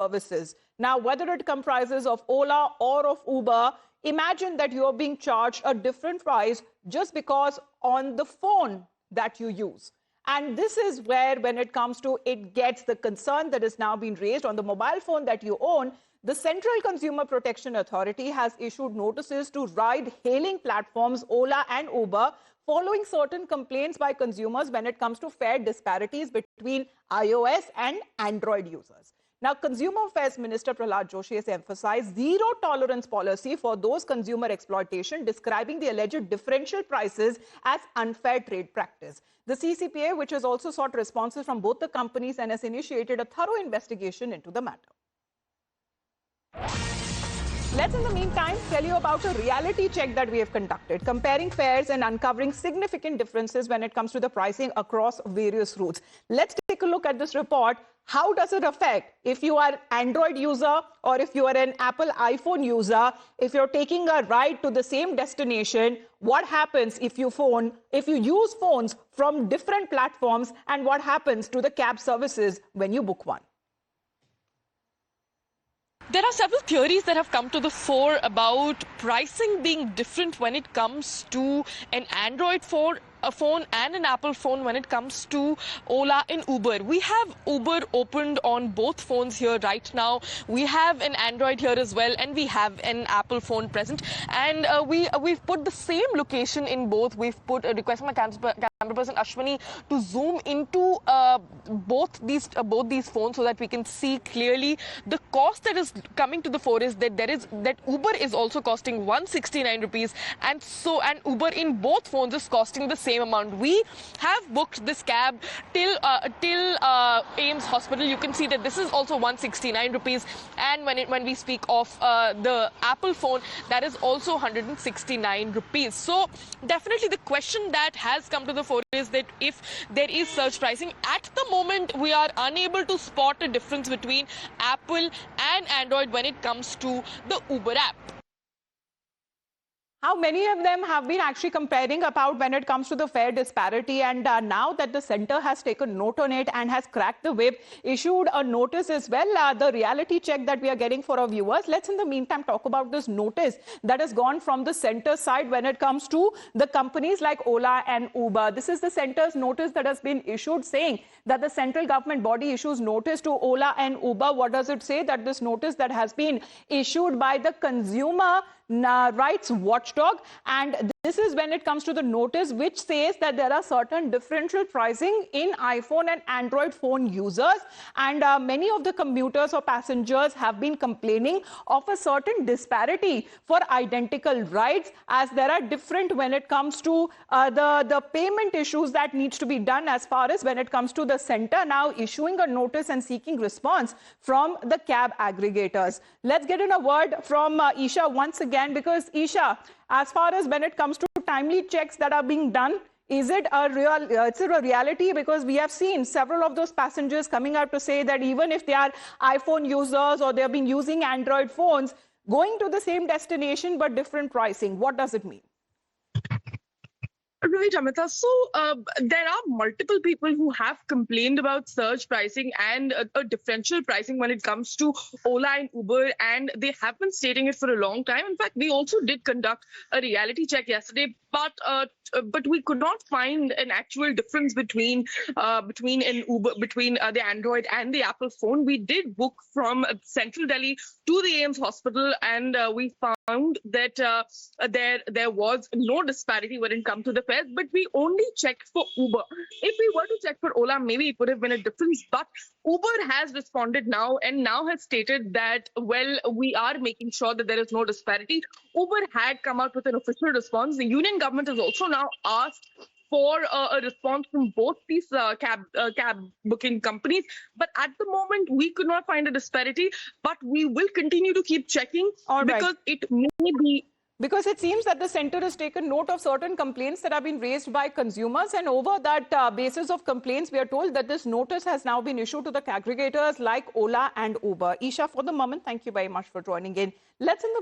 services. Now, whether it comprises of Ola or of Uber, imagine that you're being charged a different price just because on the phone that you use. And this is where, when it comes to it gets the concern that is now being raised on the mobile phone that you own, the Central Consumer Protection Authority has issued notices to ride-hailing platforms Ola and Uber following certain complaints by consumers when it comes to fare disparities between iOS and Android users. Now, Consumer Affairs Minister Prahlad Joshi has emphasized zero-tolerance policy for those consumer exploitation, describing the alleged differential prices as unfair trade practice. The CCPA, which has also sought responses from both the companies and has initiated a thorough investigation into the matter. Let's, in the meantime, tell you about a reality check that we have conducted, comparing fares and uncovering significant differences when it comes to the pricing across various routes. Let's take a look at this report. How does it affect if you are an Android user or if you are an Apple iPhone user? If you're taking a ride to the same destination, what happens if you use phones from different platforms, and what happens to the cab services when you book one? There are several theories that have come to the fore about pricing being different when it comes to an Android phone and an Apple phone when it comes to Ola and Uber. We have Uber opened on both phones here right now. We have an Android here as well, and we have an Apple phone present. And we've put the same location in both. We've put a request from my camera person Ashwini to zoom into both these phones so that we can see clearly the cost that is coming to the fore is that Uber is also costing 169 rupees, and Uber in both phones is costing the same amount. We have booked this cab till AIIMS Hospital. You can see that this is also 169 rupees, and when we speak of the Apple phone, that is also 169 rupees. So definitely the question that has come to the fore is that if there is surge pricing, at the moment we are unable to spot a difference between Apple and Android when it comes to the Uber app. How many of them have been actually comparing about when it comes to the fare disparity? And now that the center has taken note on it and has cracked the whip, issued a notice as well, the reality check that we are getting for our viewers. Let's in the meantime talk about this notice that has gone from the center side when it comes to the companies like Ola and Uber. This is the center's notice that has been issued, saying that the central government body issues notice to Ola and Uber. What does it say? That this notice that has been issued by the Consumer Rights Watchdog, and this is when it comes to the notice which says that there are certain differential pricing in iPhone and Android phone users, and many of the commuters or passengers have been complaining of a certain disparity for identical rides, as there are different when it comes to the payment issues that needs to be done as far as when it comes to the center now issuing a notice and seeking response from the cab aggregators. Let's get in a word from Isha once again, because Isha, as far as when it comes to timely checks that are being done, is it a reality? Because we have seen several of those passengers coming out to say that even if they are iPhone users or they have been using Android phones, going to the same destination but different pricing. What does it mean? Right, Amita. So there are multiple people who have complained about surge pricing and a differential pricing when it comes to Ola and Uber, and they have been stating it for a long time. In fact, we also did conduct a reality check yesterday, but we could not find an actual difference between the Android and the Apple phone. We did book from Central Delhi to the AIIMS Hospital, and we found that there was no disparity when it comes to the fares, but we only checked for Uber. If we were to check for Ola, maybe it would have been a difference, but Uber has responded now and now has stated that, well, we are making sure that there is no disparity. Uber had come out with an official response. The union government has also now asked for a response from both these cab booking companies. But at the moment, we could not find a disparity, but we will continue to keep checking because it may be. Because it seems that the center has taken note of certain complaints that have been raised by consumers, and over that basis of complaints, we are told that this notice has now been issued to the aggregators like Ola and Uber. Isha, for the moment, thank you very much for joining in. Let's in the